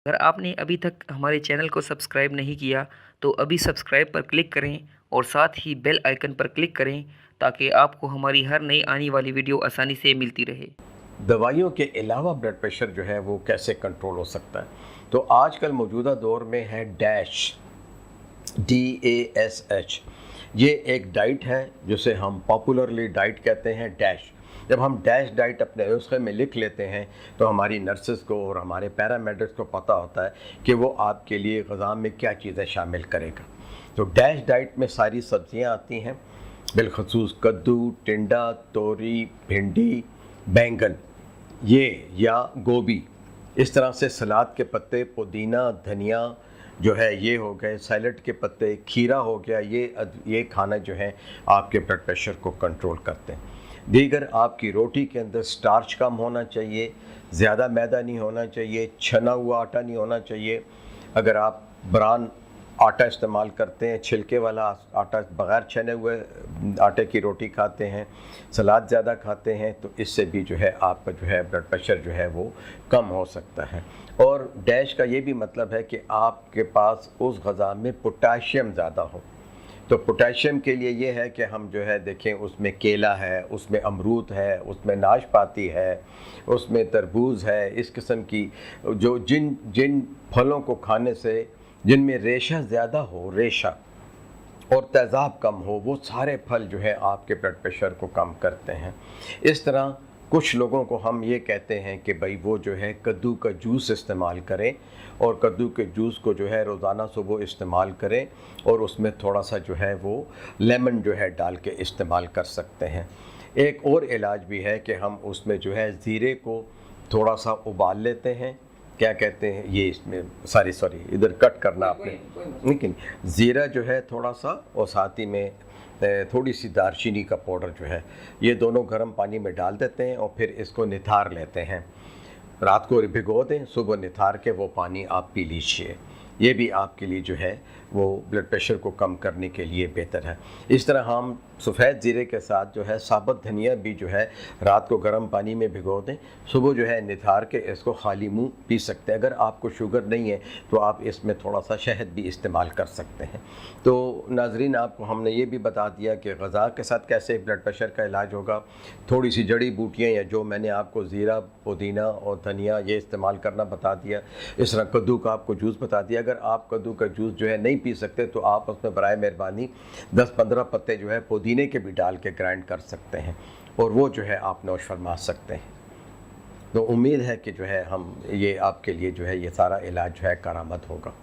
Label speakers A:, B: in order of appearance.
A: अगर आपने अभी तक हमारे चैनल को सब्सक्राइब नहीं किया तो अभी सब्सक्राइब पर क्लिक करें और साथ ही बेल आइकन पर क्लिक करें ताकि आपको हमारी हर नई आने वाली वीडियो आसानी से मिलती रहे।
B: दवाइयों के अलावा ब्लड प्रेशर जो है वो कैसे कंट्रोल हो सकता है? तो आजकल मौजूदा दौर में है डैश, DASH। ये एक डाइट है जिसे हम पॉपुलरली डाइट कहते हैं, डैश। जब हम डैश डाइट अपने नुस्खे में लिख लेते हैं तो हमारी नर्सेस को और हमारे पैरामेडिक्स को पता होता है कि वो आपके लिए ग़िज़ा में क्या चीज़ें शामिल करेगा। तो डैश डाइट में सारी सब्ज़ियाँ आती हैं, बिलखसूस कद्दू, टिंडा, तोरी, भिंडी, बैंगन ये या गोभी, इस तरह से सलाद के पत्ते, पुदीना, धनिया जो है ये हो गए, सैलड के पत्ते, खीरा हो गया, ये खाना जो है आपके ब्लड प्रेशर को कंट्रोल करते हैं। दीगर आपकी रोटी के अंदर स्टार्च कम होना चाहिए, ज़्यादा मैदा नहीं होना चाहिए, छना हुआ आटा नहीं होना चाहिए। अगर आप ब्राउन आटा इस्तेमाल करते हैं, छिलके वाला आटा, बग़ैर छने हुए आटे की रोटी खाते हैं, सलाद ज़्यादा खाते हैं, तो इससे भी जो है आपका जो है ब्लड प्रेशर जो है वो कम हो सकता है। और डैश का ये भी मतलब है कि आपके पास उस ग़िज़ा में पोटेशियम ज़्यादा हो। तो पोटेशियम के लिए ये है कि हम जो है देखें, उसमें केला है, उसमें अमरूद है, उसमें नाशपाती है, उसमें तरबूज है, इस किस्म की जो जिन फलों को खाने से जिनमें रेशा ज़्यादा हो, रेशा और तेज़ाब कम हो, वो सारे फल जो है आपके ब्लड प्रेशर को कम करते हैं। इस तरह कुछ लोगों को हम ये कहते हैं कि भाई वो जो है कद्दू का जूस इस्तेमाल करें और कद्दू के जूस को जो है रोज़ाना सुबह इस्तेमाल करें और उसमें थोड़ा सा जो है वो लेमन जो है डाल के इस्तेमाल कर सकते हैं। एक और इलाज भी है कि हम उसमें जो है ज़ीरे को थोड़ा सा उबाल लेते हैं, क्या कहते हैं ये, इसमें सॉरी इधर कट करना आपने, लेकिन ज़ीरा जो है थोड़ा सा और साथ ही में थोड़ी सी दालचीनी का पाउडर जो है, ये दोनों गर्म पानी में डाल देते हैं और फिर इसको निथार लेते हैं। रात को भिगो दें, सुबह निथार के वो पानी आप पी लीजिए। ये भी आपके लिए जो है वो ब्लड प्रेशर को कम करने के लिए बेहतर है। इस तरह हम सफ़ेद ज़ीरे के साथ जो है साबुत धनिया भी जो है रात को गर्म पानी में भिगो दें, सुबह जो है निथार के इसको खाली मुंह पी सकते हैं। अगर आपको शुगर नहीं है तो आप इसमें थोड़ा सा शहद भी इस्तेमाल कर सकते हैं। तो नाज़रीन, आपको हमने ये भी बता दिया कि ग़िज़ा के साथ कैसे ब्लड प्रेशर का इलाज होगा। थोड़ी सी जड़ी बूटियाँ या जो मैंने आपको ज़ीरा, पुदीना और धनिया ये इस्तेमाल करना बता दिया। इस तरह कद्दू का आपको जूस बता दिया। अगर आप कद्दू का जूस जो है नहीं पी सकते तो आप उसमें बराए मेहरबानी 10-15 पत्ते जो है पुदीने के भी डाल के ग्राइंड कर सकते हैं और वो जो है आप नोश फरमा सकते हैं। तो उम्मीद है कि जो है हम ये आपके लिए जो है ये सारा इलाज जो है करामद होगा।